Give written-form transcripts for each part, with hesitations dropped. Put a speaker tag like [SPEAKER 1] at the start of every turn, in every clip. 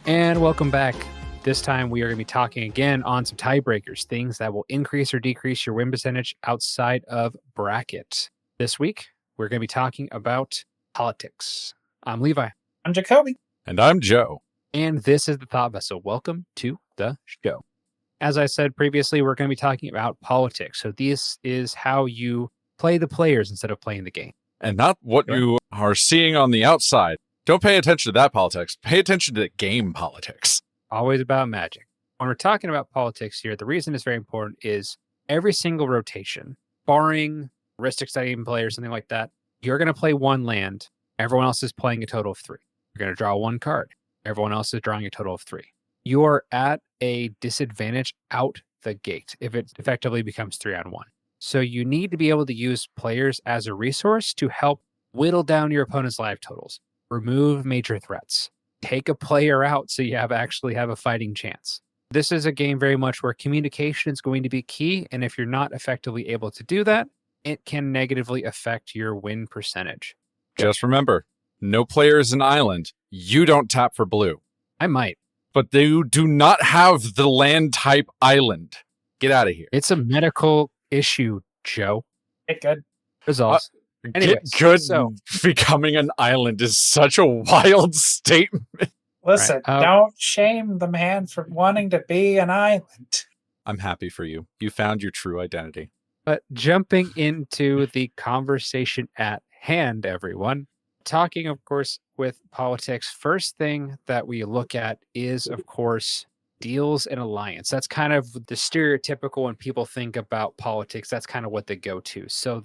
[SPEAKER 1] And welcome back. This time we are going to be talking again on some tiebreakers, things that will increase or decrease your win percentage outside of bracket. This week, we're going to be talking about politics. I'm Levi.
[SPEAKER 2] I'm Jacoby.
[SPEAKER 3] And I'm Joe.
[SPEAKER 1] And this is the Thought Vessel. Welcome to the show. As I said previously, we're going to be talking about politics. So this is how you play the players instead of playing the game.
[SPEAKER 3] And not what you are seeing on the outside. Don't pay attention to that politics. Pay attention to the game politics.
[SPEAKER 1] Always about magic. When we're talking about politics here, the reason it's very important is every single rotation, barring Ristic Studying player or something like that, you're going to play one land. Everyone else is playing a total of 3. You're going to draw one card. Everyone else is drawing a total of 3. You are at a disadvantage out the gate if it effectively becomes 3-on-1. So you need to be able to use players as a resource to help whittle down your opponent's life totals, remove major threats, take a player out so you actually have a fighting chance. This is a game very much where communication is going to be key, and if you're not effectively able to do that, it can negatively affect your win percentage.
[SPEAKER 3] Just remember, no player is an island. You don't tap for blue.
[SPEAKER 1] I might.
[SPEAKER 3] But they do not have the land type island. Get out of here.
[SPEAKER 1] It's a medical issue, Joe.
[SPEAKER 2] Get good.
[SPEAKER 1] Results. Anyways,
[SPEAKER 3] Get good. So, becoming an island is such a wild statement.
[SPEAKER 2] Listen, don't shame the man for wanting to be an island.
[SPEAKER 3] I'm happy for you. You found your true identity.
[SPEAKER 1] But jumping into the conversation at hand, everyone, talking, of course, with politics, first thing that we look at is, of course, deals and alliance. That's kind of the stereotypical when people think about politics. That's kind of what they go to. So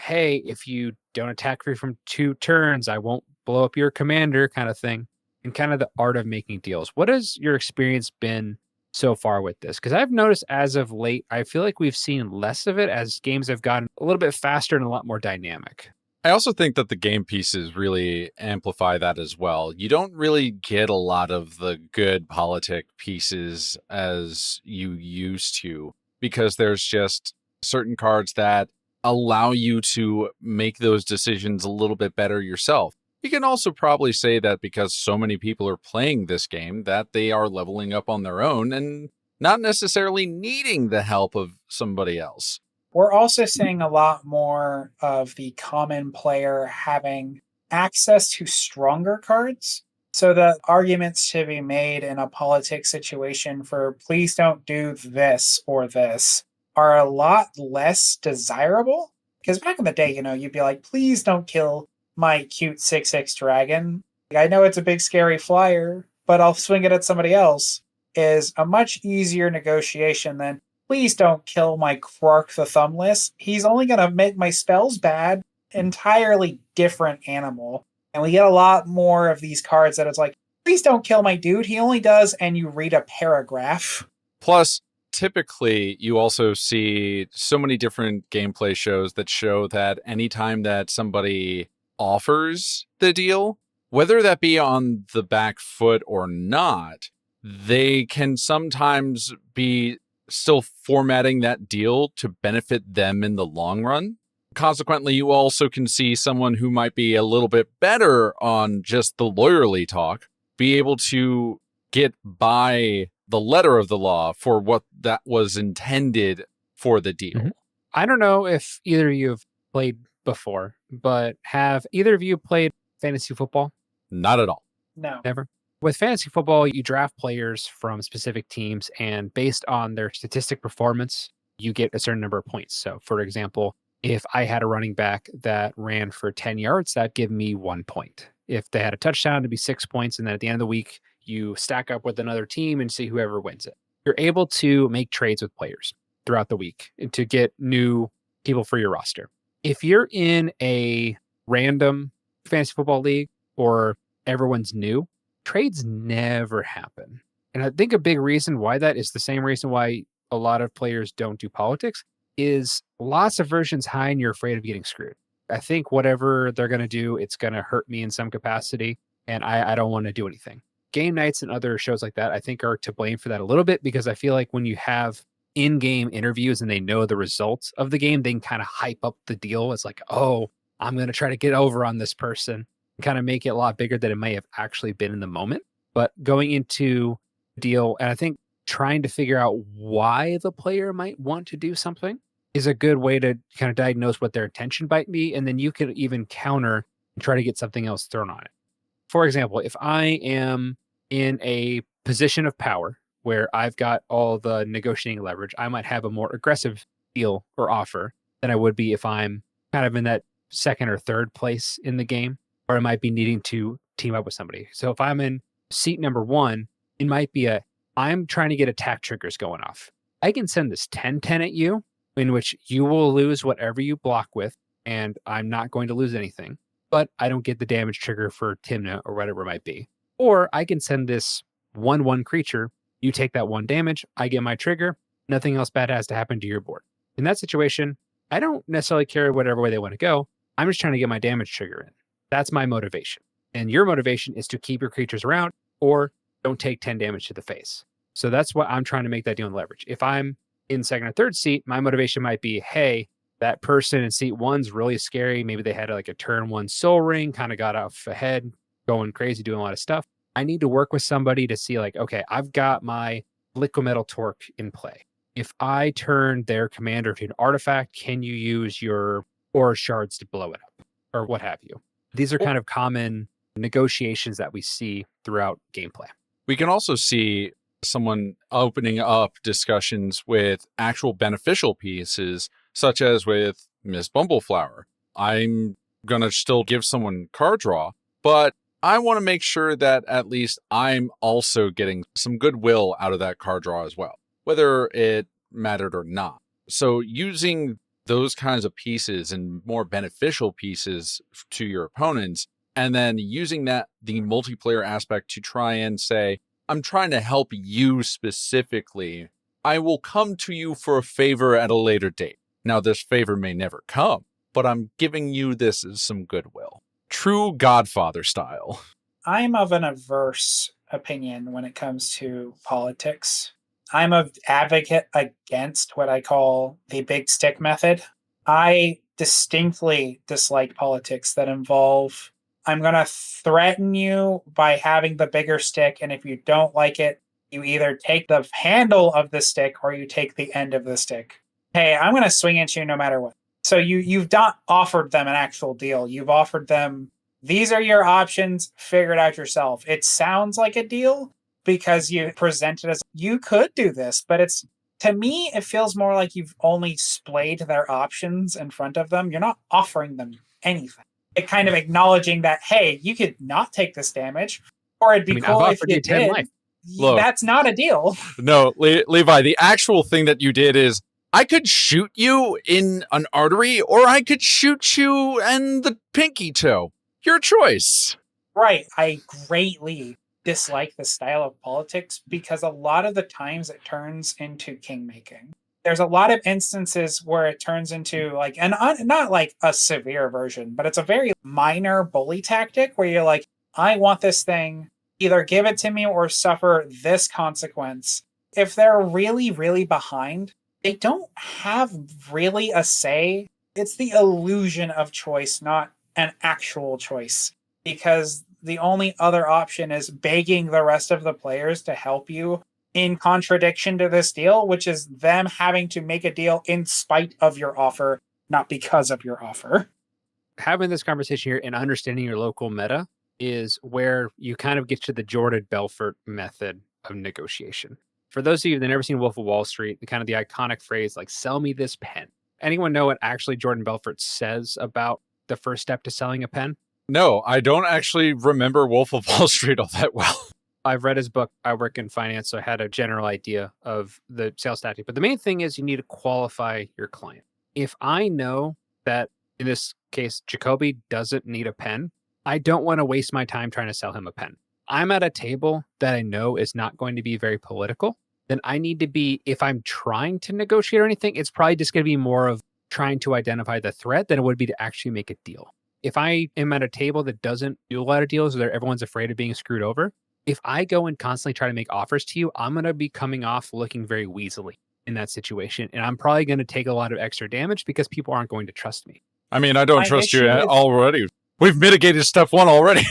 [SPEAKER 1] hey, if you don't attack me from 2 turns, I won't blow up your commander kind of thing, and kind of the art of making deals. What has your experience been so far with this? Because I've noticed as of late, I feel like we've seen less of it as games have gotten a little bit faster and a lot more dynamic.
[SPEAKER 3] I also think that the game pieces really amplify that as well. You don't really get a lot of the good politic pieces as you used to, because there's just certain cards that allow you to make those decisions a little bit better yourself. You can also probably say that because so many people are playing this game that they are leveling up on their own and not necessarily needing the help of somebody else.
[SPEAKER 2] We're also seeing a lot more of the common player having access to stronger cards. So the arguments to be made in a politics situation for please don't do this or this are a lot less desirable. Because back in the day, you'd be like, please don't kill my cute 6/6 dragon. I know it's a big scary flyer, but I'll swing it at somebody else, is a much easier negotiation than please don't kill my Quark the Thumbless. He's only going to make my spells bad. Entirely different animal. And we get a lot more of these cards that it's like, please don't kill my dude. He only does, and you read a paragraph.
[SPEAKER 3] Plus, typically, you also see so many different gameplay shows that show that anytime that somebody offers the deal, whether that be on the back foot or not, they can sometimes be still formatting that deal to benefit them in the long run. Consequently, you also can see someone who might be a little bit better on just the lawyerly talk be able to get by the letter of the law for what that was intended for the deal.
[SPEAKER 1] Mm-hmm. I don't know if either of you have played before, but have either of you played fantasy football?
[SPEAKER 3] Not at all.
[SPEAKER 2] No.
[SPEAKER 1] Never? With fantasy football, you draft players from specific teams, and based on their statistic performance, you get a certain number of points. So, for example, if I had a running back that ran for 10 yards, that'd give me 1 point. If they had a touchdown, it'd be 6 points. And then at the end of the week, you stack up with another team and see whoever wins it. You're able to make trades with players throughout the week and to get new people for your roster. If you're in a random fantasy football league or everyone's new, trades never happen. And I think a big reason why that is the same reason why a lot of players don't do politics is lots of versions high and you're afraid of getting screwed. I think whatever they're going to do, it's going to hurt me in some capacity, and I don't want to do anything. Game nights and other shows like that, I think, are to blame for that a little bit, because I feel like when you have in-game interviews and they know the results of the game, they can kind of hype up the deal. It's like, oh, I'm going to try to get over on this person, and kind of make it a lot bigger than it may have actually been in the moment. But going into the deal, and I think trying to figure out why the player might want to do something is a good way to kind of diagnose what their intention might be. And then you could even counter and try to get something else thrown on it. For example, if I am in a position of power where I've got all the negotiating leverage, I might have a more aggressive deal or offer than I would be if I'm kind of in that second or third place in the game, or I might be needing to team up with somebody. So if I'm in seat number 1, it might be I'm trying to get attack triggers going off. I can send this 10-10 at you, in which you will lose whatever you block with, and I'm not going to lose anything, but I don't get the damage trigger for Timna or whatever it might be. Or I can send this 1/1 creature, you take that 1 damage, I get my trigger, nothing else bad has to happen to your board. In that situation, I don't necessarily care whatever way they want to go. I'm just trying to get my damage trigger in. That's my motivation. And your motivation is to keep your creatures around or don't take 10 damage to the face. So that's what I'm trying to make that deal in leverage. If I'm in second or third seat, my motivation might be, hey, that person in seat 1's really scary. Maybe they had like a turn 1 soul ring, kind of got off ahead, going crazy, doing a lot of stuff. I need to work with somebody to see like, okay, I've got my liquid metal torque in play. If I turn their commander to an artifact, can you use your aura shards to blow it up or what have you? These are kind of common negotiations that we see throughout gameplay.
[SPEAKER 3] We can also see someone opening up discussions with actual beneficial pieces, such as with Miss Bumbleflower. I'm going to still give someone card draw, but I want to make sure that at least I'm also getting some goodwill out of that card draw as well, whether it mattered or not. So using those kinds of pieces and more beneficial pieces to your opponents, and then using the multiplayer aspect to try and say, I'm trying to help you specifically. I will come to you for a favor at a later date. Now, this favor may never come, but I'm giving you this as some goodwill. True Godfather style.
[SPEAKER 2] I'm of an averse opinion when it comes to politics. I'm an advocate against what I call the big stick method. I distinctly dislike politics that involve, I'm going to threaten you by having the bigger stick, and if you don't like it, you either take the handle of the stick or you take the end of the stick. Hey, I'm going to swing at you no matter what. So you've not offered them an actual deal. You've offered them, these are your options, figure it out yourself. It sounds like a deal because you present it as, you could do this, but to me, it feels more like you've only splayed their options in front of them. You're not offering them anything. It kind of acknowledging that, hey, you could not take this damage, or it'd be cool if you did.
[SPEAKER 1] Life.
[SPEAKER 3] Look,
[SPEAKER 2] that's not a deal.
[SPEAKER 3] No, Levi, the actual thing that you did is, I could shoot you in an artery, or I could shoot you in the pinky toe. Your choice.
[SPEAKER 2] Right. I greatly dislike the style of politics because a lot of the times it turns into king-making. There's a lot of instances where it turns into like, and not like a severe version, but it's a very minor bully tactic where you're like, I want this thing, either give it to me or suffer this consequence. If they're really, really behind, they don't have really a say. It's the illusion of choice, not an actual choice, because the only other option is begging the rest of the players to help you in contradiction to this deal, which is them having to make a deal in spite of your offer, not because of your offer.
[SPEAKER 1] Having this conversation here and understanding your local meta is where you kind of get to the Jordan Belfort method of negotiation. For those of you that have never seen Wolf of Wall Street, the kind of the iconic phrase like, sell me this pen. Anyone know what actually Jordan Belfort says about the first step to selling a pen?
[SPEAKER 3] No, I don't actually remember Wolf of Wall Street all that well.
[SPEAKER 1] I've read his book. I work in finance, so I had a general idea of the sales tactic. But the main thing is you need to qualify your client. If I know that, in this case, Jacoby doesn't need a pen, I don't want to waste my time trying to sell him a pen. I'm at a table that I know is not going to be very political. Then I need to be, if I'm trying to negotiate or anything, it's probably just going to be more of trying to identify the threat than it would be to actually make a deal. If I am at a table that doesn't do a lot of deals where everyone's afraid of being screwed over, if I go and constantly try to make offers to you, I'm going to be coming off looking very weaselly in that situation. And I'm probably going to take a lot of extra damage because people aren't going to trust me.
[SPEAKER 3] I mean, I don't trust you already. We've mitigated step 1 already.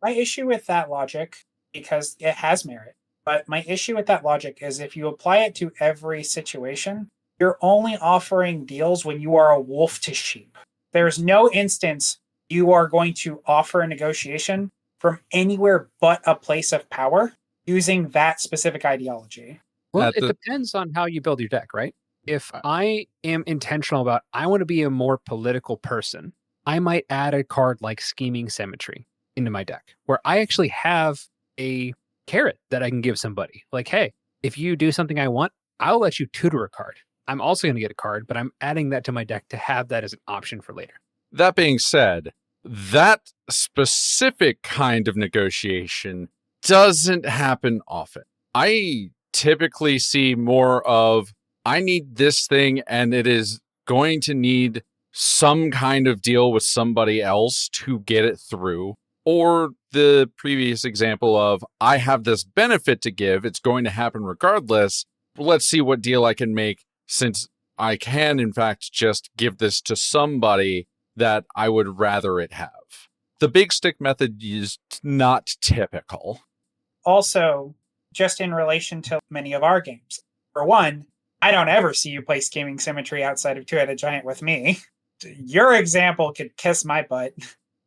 [SPEAKER 2] My issue with that logic because it has merit. But my issue with that logic is if you apply it to every situation, you're only offering deals when you are a wolf to sheep. There's no instance you are going to offer a negotiation from anywhere but a place of power using that specific ideology.
[SPEAKER 1] Well,
[SPEAKER 3] At
[SPEAKER 1] it
[SPEAKER 3] the
[SPEAKER 1] depends on how you build your deck, right? If I am intentional about I want to be a more political person, I might add a card like Scheming Symmetry into my deck, where I actually have a carrot that I can give somebody. Like, hey, if you do something I want, I'll let you tutor a card. I'm also going to get a card, but I'm adding that to my deck to have that as an option for later.
[SPEAKER 3] That being said, that specific kind of negotiation doesn't happen often. I typically see more of, I need this thing and it is going to need some kind of deal with somebody else to get it through. Or the previous example of, I have this benefit to give, it's going to happen regardless. Let's see what deal I can make, since I can, in fact, just give this to somebody that I would rather it have. The big stick method is not typical.
[SPEAKER 2] Also, just in relation to many of our games, for one, I don't ever see you play Scheming Symmetry outside of Two-Headed Giant with me. Your example could kiss my butt.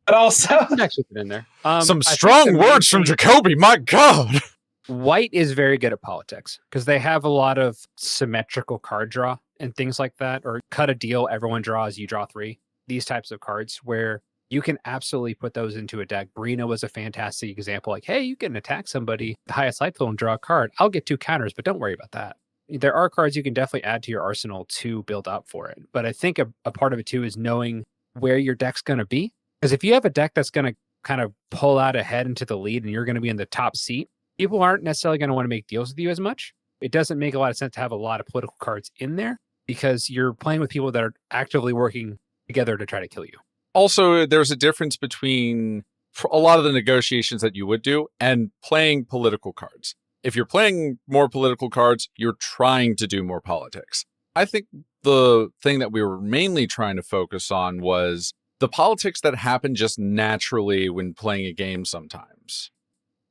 [SPEAKER 2] But also,
[SPEAKER 1] Actually, put in there.
[SPEAKER 3] Some
[SPEAKER 1] I think
[SPEAKER 3] strong
[SPEAKER 1] the
[SPEAKER 3] words
[SPEAKER 1] main
[SPEAKER 3] from
[SPEAKER 1] thing-
[SPEAKER 3] Jacoby, my God!
[SPEAKER 1] White is very good at politics because they have a lot of symmetrical card draw and things like that, or cut a deal, everyone draws, you draw 3. These types of cards where you can absolutely put those into a deck. Brina was a fantastic example. Like, hey, you can attack somebody, the highest life total, and draw a card. I'll get 2 counters, but don't worry about that. There are cards you can definitely add to your arsenal to build up for it. But I think a part of it too is knowing where your deck's going to be. Because if you have a deck that's going to kind of pull out ahead into the lead and you're going to be in the top seat, people aren't necessarily going to want to make deals with you as much. It doesn't make a lot of sense to have a lot of political cards in there because you're playing with people that are actively working together to try to kill you.
[SPEAKER 3] Also, there's a difference between a lot of the negotiations that you would do and playing political cards. If you're playing more political cards, you're trying to do more politics. I think the thing that we were mainly trying to focus on was the politics that happen just naturally when playing a game sometimes.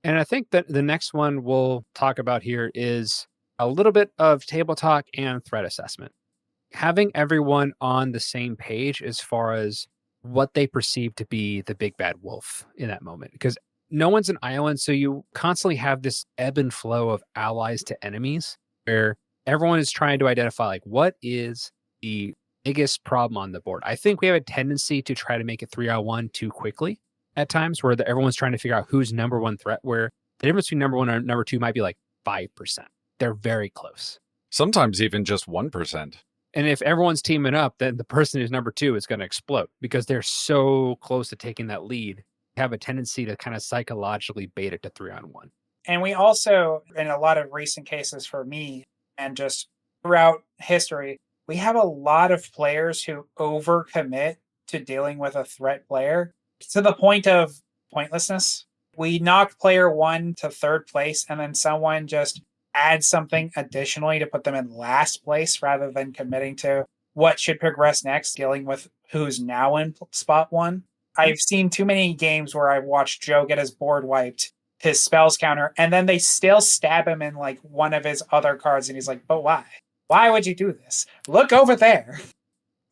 [SPEAKER 1] And I think that the next one we'll talk about here is a little bit of table talk and threat assessment. Having everyone on the same page as far as what they perceive to be the big bad wolf in that moment. Because no one's an island, so you constantly have this ebb and flow of allies to enemies where everyone is trying to identify like what is the biggest problem on the board. I think we have a tendency to try to make it 3-on-1 too quickly at times where everyone's trying to figure out who's number one threat, where the difference between number one and number 2 might be like 5%. They're very close.
[SPEAKER 3] Sometimes even just 1%.
[SPEAKER 1] And if everyone's teaming up, then the person who's number 2 is going to explode because they're so close to taking that lead. They have a tendency to kind of psychologically bait it to 3-on-1.
[SPEAKER 2] and we also, in a lot of recent cases for me, and just throughout history, we have a lot of players who overcommit to dealing with a threat player to the point of pointlessness. We knock player 1 to 3rd place, and then someone just adds something additionally to put them in last place rather than committing to what should progress next, dealing with who's now in spot 1. I've seen too many games where I've watched Joe get his board wiped, his spells counter, and then they still stab him in like one of his other cards, and he's like, but why? Why would you do this? Look over there.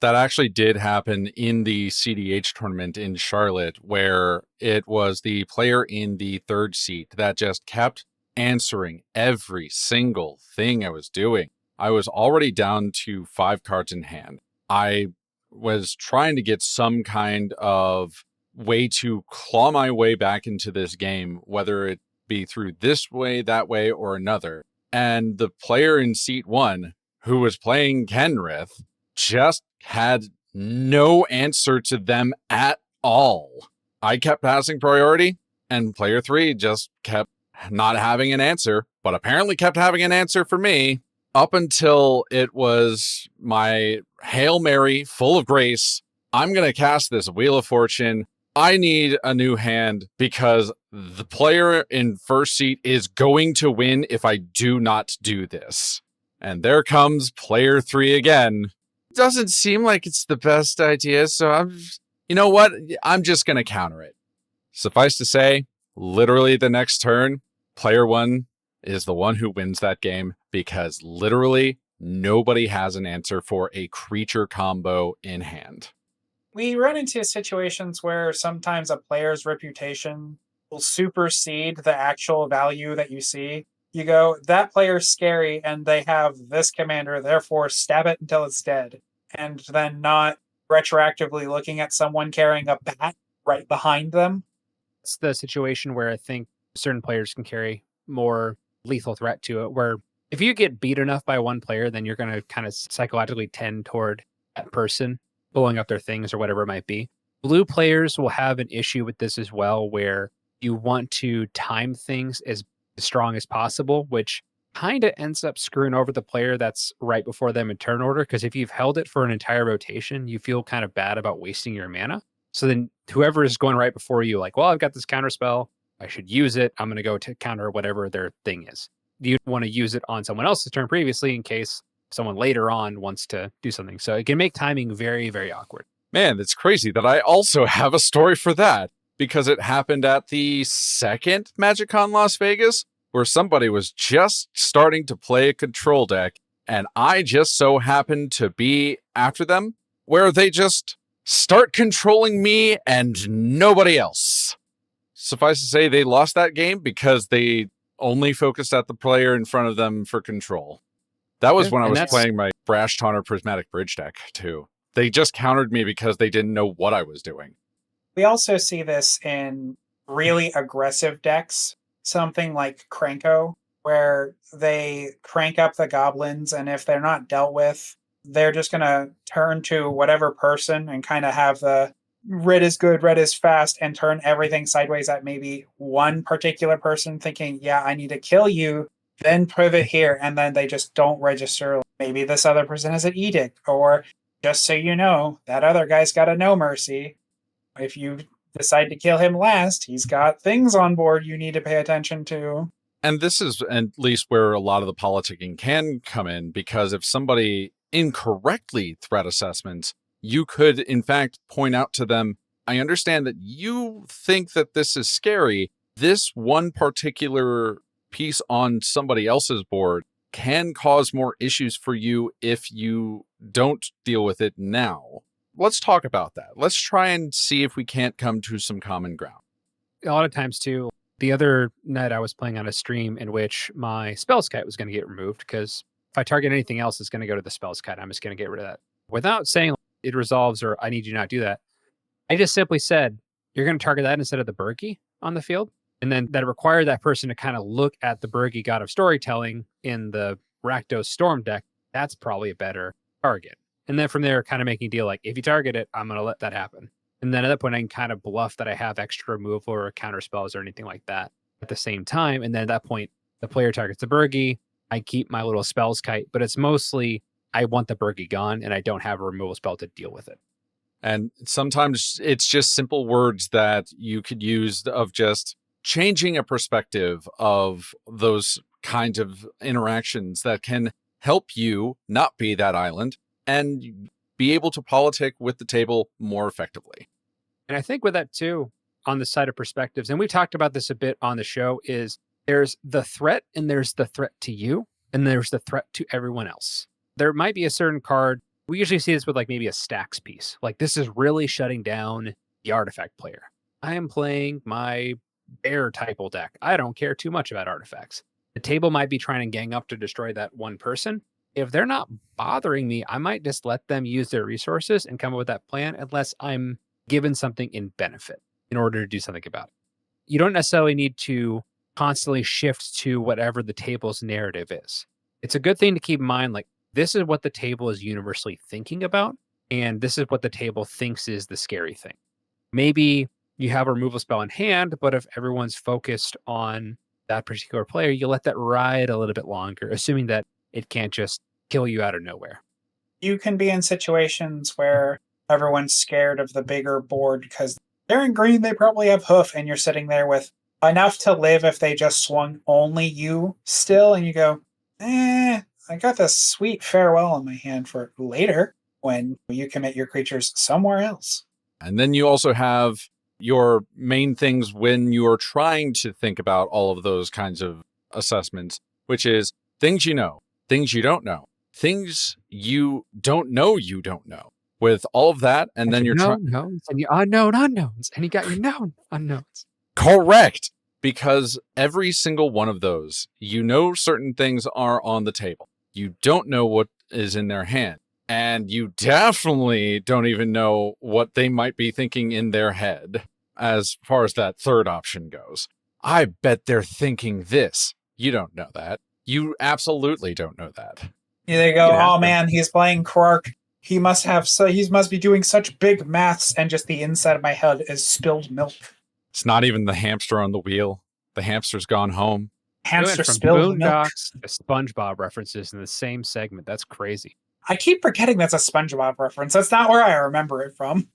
[SPEAKER 3] That actually did happen in the CDH tournament in Charlotte, where it was the player in the 3rd seat that just kept answering every single thing I was doing. I was already down to 5 cards in hand. I was trying to get some kind of way to claw my way back into this game, whether it be through this way, that way, or another. And the player in seat 1, who was playing Kenrith, just had no answer to them at all. I kept passing priority, and player 3 just kept not having an answer, but apparently kept having an answer for me up until it was my Hail Mary full of grace. I'm going to cast this Wheel of Fortune. I need a new hand because the player in 1st seat is going to win if I do not do this. And there comes player 3 again. Doesn't seem like it's the best idea, so you know what? I'm just going to counter it. Suffice to say, literally the next turn, player one is the one who wins that game because literally nobody has an answer for a creature combo in hand.
[SPEAKER 2] We run into situations where sometimes a player's reputation will supersede the actual value that you see. You go, that player's scary and they have this commander, therefore stab it until it's dead. And then not retroactively looking at someone carrying a bat right behind them.
[SPEAKER 1] It's the situation where I think certain players can carry more lethal threat to it, where if you get beat enough by one player, then you're going to kind of psychologically tend toward that person blowing up their things or whatever it might be. Blue players will have an issue with this as well, where you want to time things as strong as possible, which kind of ends up screwing over the player that's right before them in turn order. Because if you've held it for an entire rotation, you feel kind of bad about wasting your mana. So then whoever is going right before you, like, well, I've got this counter spell, I should use it. I'm going to go to counter whatever their thing is. You want to use it on someone else's turn previously in case someone later on wants to do something. So it can make timing very, very awkward.
[SPEAKER 3] Man, it's crazy that I also have a story for that because it happened at the second MagicCon Las Vegas where somebody was just starting to play a control deck and I just so happened to be after them where they just start controlling me and nobody else. Suffice to say, they lost that game because they only focused at the player in front of them for control. That was when I was playing my Brash Taunter Prismatic Bridge deck, too. They just countered me because they didn't know what I was doing.
[SPEAKER 2] We also see this in really aggressive decks, something like Krenko, where they crank up the goblins, and if they're not dealt with, they're just going to turn to whatever person and kind of have the red is good, red is fast, and turn everything sideways at maybe one particular person thinking, yeah, I need to kill you, then pivot here, and then they just don't register. Maybe this other person has an edict, or just so you know, that other guy's got a no mercy. If you decide to kill him last, he's got things on board you need to pay attention to.
[SPEAKER 3] And this is at least where a lot of the politicking can come in, because if somebody incorrectly threat assessments, you could, in fact, point out to them, I understand that you think that this is scary. This one particular piece on somebody else's board can cause more issues for you if you don't deal with it now. Let's talk about that. Let's try and see if we can't come to some common ground.
[SPEAKER 1] A lot of times, too, the other night I was playing on a stream in which my Spells Kite was going to get removed because if I target anything else, it's going to go to the Spells Kite. I'm just going to get rid of that. Without saying it resolves or I need you not do that, I just simply said, you're going to target that instead of the Berkey on the field. And then that required that person to kind of look at the Berkey God of Storytelling in the Rakdos Storm deck. That's probably a better target. And then from there, kind of making a deal like, if you target it, I'm going to let that happen. And then at that point, I can kind of bluff that I have extra removal or counter spells or anything like that at the same time. And then at that point, the player targets the Berkey. I keep my little Spells Kite, but it's mostly I want the Berkey gone and I don't have a removal spell to deal with it.
[SPEAKER 3] And sometimes it's just simple words that you could use of just changing a perspective of those kinds of interactions that can help you not be that island and be able to politic with the table more effectively.
[SPEAKER 1] And I think with that too, on the side of perspectives, and we talked about this a bit on the show, is there's the threat and there's the threat to you and there's the threat to everyone else. There might be a certain card. We usually see this with like maybe a stacks piece. Like this is really shutting down the artifact player. I am playing my bear typal deck. I don't care too much about artifacts. The table might be trying to gang up to destroy that one person. If they're not bothering me, I might just let them use their resources and come up with that plan unless I'm given something in benefit in order to do something about it. You don't necessarily need to constantly shift to whatever the table's narrative is. It's a good thing to keep in mind, like, this is what the table is universally thinking about, and this is what the table thinks is the scary thing. Maybe you have a removal spell in hand, but if everyone's focused on that particular player, you let that ride a little bit longer, assuming that it can't just kill you out of nowhere.
[SPEAKER 2] You can be in situations where everyone's scared of the bigger board because they're in green, they probably have hoof, and you're sitting there with enough to live if they just swung only you still, and you go, I got this sweet farewell in my hand for later when you commit your creatures somewhere else.
[SPEAKER 3] And then you also have your main things when you're trying to think about all of those kinds of assessments, which is things you know, things you don't know, things you don't know you don't know. With all of that, and then you're trying
[SPEAKER 1] knowns and your unknown unknowns, and you got your known unknowns.
[SPEAKER 3] Correct. Because every single one of those, you know certain things are on the table. You don't know what is in their hand. And you definitely don't even know what they might be thinking in their head as far as that third option goes. I bet they're thinking this. You don't know that. You absolutely don't know that.
[SPEAKER 2] Yeah, they go, oh man, he's playing Quark. He must be doing such big maths, and just the inside of my head is spilled milk.
[SPEAKER 3] It's not even the hamster on the wheel. The hamster's gone home.
[SPEAKER 2] Hamster spilled milk.
[SPEAKER 1] Boondocks to SpongeBob references in the same segment. That's crazy.
[SPEAKER 2] I keep forgetting that's a SpongeBob reference. That's not where I remember it from.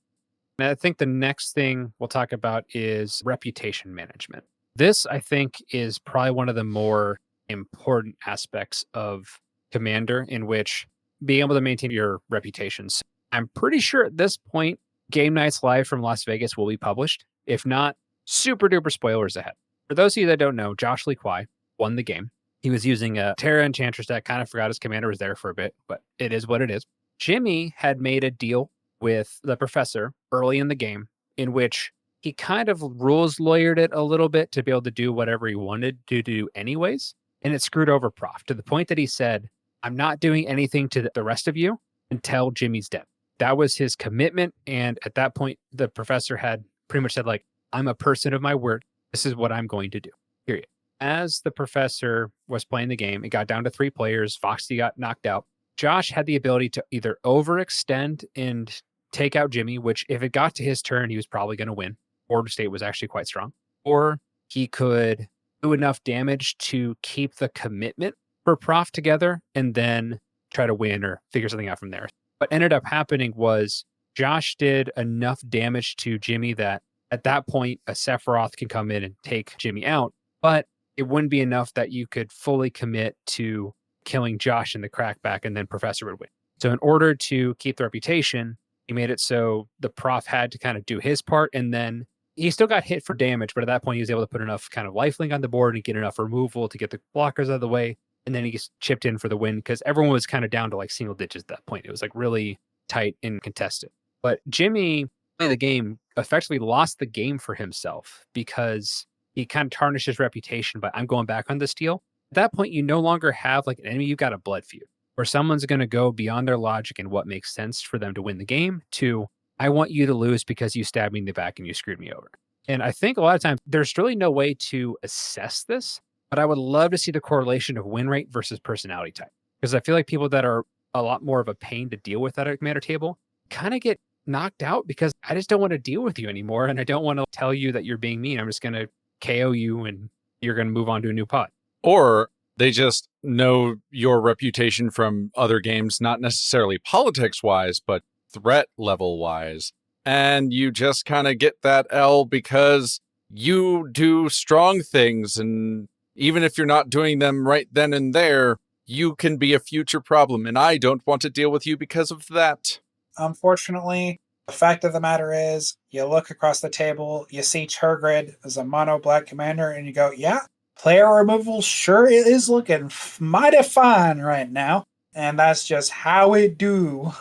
[SPEAKER 1] And I think the next thing we'll talk about is reputation management. This, I think, is probably one of the more important aspects of Commander, in which being able to maintain your reputations. I'm pretty sure at this point, Game Nights Live from Las Vegas will be published. If not, super duper spoilers ahead. For those of you that don't know, Josh Lee Kwai won the game. He was using a Terra Enchantress deck, kind of forgot his commander was there for a bit, but it is what it is. Jimmy had made a deal with the professor early in the game in which he kind of rules lawyered it a little bit to be able to do whatever he wanted to do anyways. And it screwed over Prof to the point that he said, I'm not doing anything to the rest of you until Jimmy's dead. That was his commitment. And at that point, the professor had pretty much said, like, I'm a person of my word. This is what I'm going to do, period. As the professor was playing the game, it got down to 3 players. Foxy got knocked out. Josh had the ability to either overextend and take out Jimmy, which if it got to his turn, he was probably going to win. Order state was actually quite strong. Or he could do enough damage to keep the commitment for Prof together and then try to win or figure something out from there. What ended up happening was Josh did enough damage to Jimmy that at that point, a Sephiroth can come in and take Jimmy out, but it wouldn't be enough that you could fully commit to killing Josh in the crackback and then Professor would win. So in order to keep the reputation, he made it so the Prof had to kind of do his part, and then he still got hit for damage, but at that point he was able to put enough kind of lifelink on the board and get enough removal to get the blockers out of the way. And then he just chipped in for the win because everyone was kind of down to like single digits at that point. It was like really tight and contested. But Jimmy, playing the game, effectively lost the game for himself because he kind of tarnished his reputation by, I'm going back on this deal. At that point, you no longer have like an enemy. You've got a blood feud where someone's going to go beyond their logic and what makes sense for them to win the game to, I want you to lose because you stabbed me in the back and you screwed me over. And I think a lot of times there's really no way to assess this, but I would love to see the correlation of win rate versus personality type. Because I feel like people that are a lot more of a pain to deal with at a commander table kind of get knocked out because I just don't want to deal with you anymore. And I don't want to tell you that you're being mean. I'm just going to KO you and you're going to move on to a new pot.
[SPEAKER 3] Or they just know your reputation from other games, not necessarily politics wise, but threat level wise. And you just kind of get that L because you do strong things. And even if you're not doing them right then and there, you can be a future problem. And I don't want to deal with you because of that.
[SPEAKER 2] Unfortunately, the fact of the matter is, you look across the table, you see Turgrid as a mono black commander, and you go, yeah, player removal sure is looking mighty fine right now. And that's just how it do.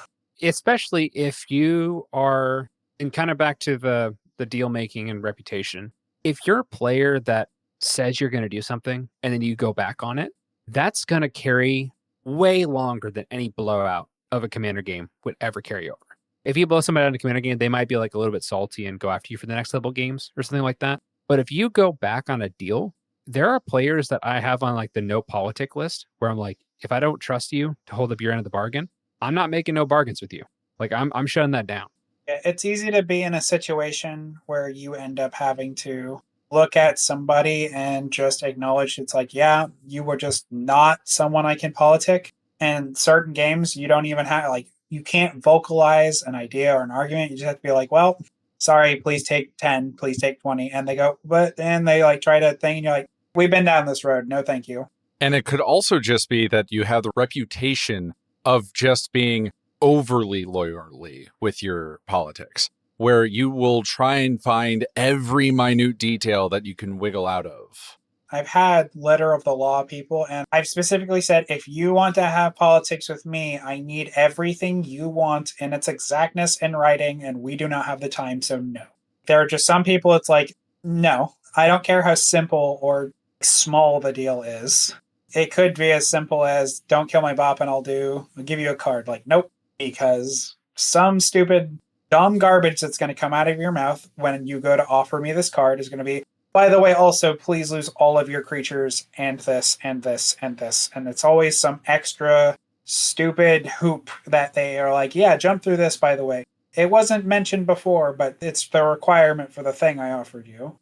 [SPEAKER 1] Especially if you are, and kind of back to the deal making and reputation, if you're a player that says you're going to do something and then you go back on it, that's going to carry way longer than any blowout of a commander game would ever carry over. If you blow somebody out in a commander game, they might be like a little bit salty and go after you for the next level games or something like that. But if you go back on a deal, there are players that I have on like the no politic list where I'm like, if I don't trust you to hold up your end of the bargain, I'm not making no bargains with you. Like I'm shutting that down.
[SPEAKER 2] It's easy to be in a situation where you end up having to look at somebody and just acknowledge it's like, yeah, you were just not someone I can politic. And certain games, you don't even have, like, you can't vocalize an idea or an argument. You just have to be like, well, sorry, please take 10, please take 20. And they go, but then they like try to thing and you're like, we've been down this road. No, thank you.
[SPEAKER 3] And it could also just be that you have the reputation of just being overly loyally with your politics. where you will try and find every minute detail that you can wiggle out of.
[SPEAKER 2] I've had letter of the law people, and I've specifically said, if you want to have politics with me, I need everything you want in its exactness in writing, and we do not have the time, so no. There are just some people, it's like, no, I don't care how simple or small the deal is. It could be as simple as, don't kill my bop and I'll give you a card. Like, nope, because some stupid, dumb garbage that's going to come out of your mouth when you go to offer me this card is going to be, by the way, also, please lose all of your creatures and this and this and this. And it's always some extra stupid hoop that they are like, yeah, jump through this, by the way. It wasn't mentioned before, but it's the requirement for the thing I offered you.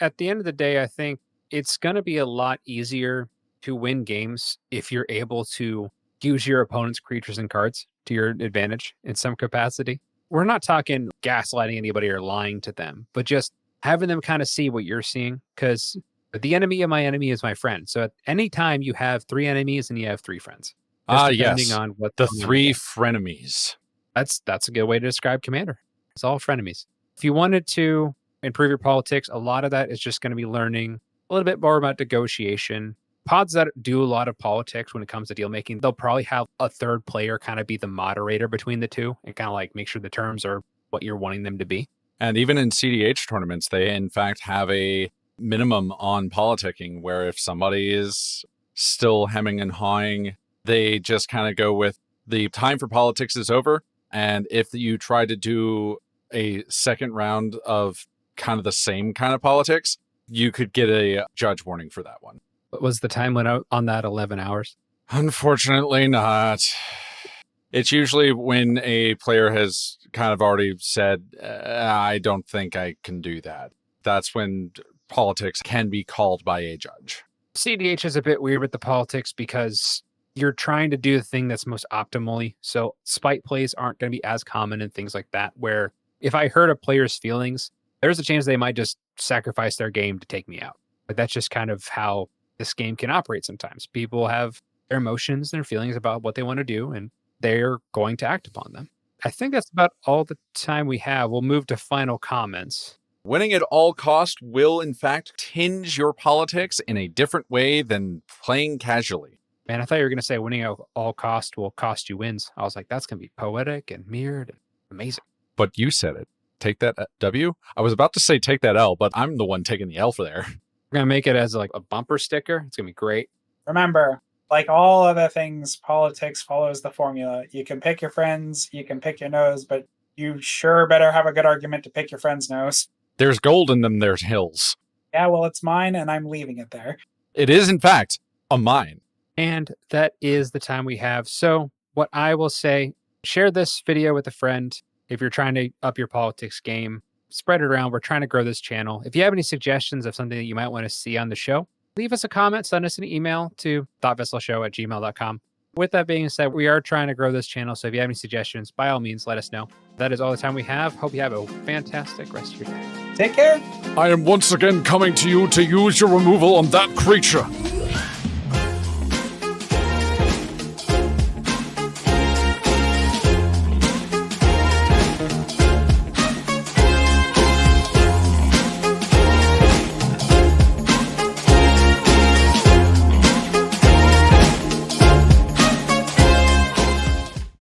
[SPEAKER 1] At the end of the day, I think it's going to be a lot easier to win games if you're able to use your opponent's creatures and cards to your advantage in some capacity. We're not talking gaslighting anybody or lying to them, but just having them kind of see what you're seeing, because the enemy of my enemy is my friend. So at any time you have 3 enemies and you have 3 friends.
[SPEAKER 3] Yes.
[SPEAKER 1] On what
[SPEAKER 3] the 3 frenemies.
[SPEAKER 1] That's a good way to describe Commander. It's all frenemies. If you wanted to improve your politics, a lot of that is just going to be learning a little bit more about negotiation. Pods that do a lot of politics when it comes to deal making, they'll probably have a third player kind of be the moderator between the two and kind of like make sure the terms are what you're wanting them to be.
[SPEAKER 3] And even in CDH tournaments, they in fact have a minimum on politicking where if somebody is still hemming and hawing, they just kind of go with the time for politics is over. And if you try to do a second round of kind of the same kind of politics, you could get a judge warning for that one.
[SPEAKER 1] But was the time limit on that 11 hours?
[SPEAKER 3] Unfortunately not. It's usually when a player has kind of already said, I don't think I can do that. That's when politics can be called by a judge.
[SPEAKER 1] CDH is a bit weird with the politics because you're trying to do the thing that's most optimally. So spite plays aren't going to be as common and things like that, where if I hurt a player's feelings, there's a chance they might just sacrifice their game to take me out. But that's just kind of how this game can operate sometimes. People have their emotions, their feelings about what they want to do, and they're going to act upon them. I think that's about all the time we have. We'll move to final comments.
[SPEAKER 3] Winning at all cost will, in fact, tinge your politics in a different way than playing casually.
[SPEAKER 1] Man, I thought you were going to say winning at all cost will cost you wins. I was like, that's going to be poetic and mirrored and amazing.
[SPEAKER 3] But you said it. Take that W? I was about to say take that L, but I'm the one taking the L for there.
[SPEAKER 1] We're going to make it as like a bumper sticker. It's going to be great.
[SPEAKER 2] Remember, like all other things, politics follows the formula. You can pick your friends, you can pick your nose, but you sure better have a good argument to pick your friend's nose.
[SPEAKER 3] There's gold in them, there's hills.
[SPEAKER 2] Yeah, well, it's mine, and I'm leaving it there.
[SPEAKER 3] It is, in fact, a mine.
[SPEAKER 1] And that is the time we have. So what I will say, share this video with a friend. If you're trying to up your politics game, spread it around. We're trying to grow this channel. If you have any suggestions of something that you might want to see on the show, leave us a comment, send us an email to thoughtvesselshow@gmail.com. With that being said, we are trying to grow this channel. So if you have any suggestions, by all means, let us know. That is all the time we have. Hope you have a fantastic rest of your day.
[SPEAKER 2] Take care.
[SPEAKER 3] I am once again coming to you to use your removal on that creature.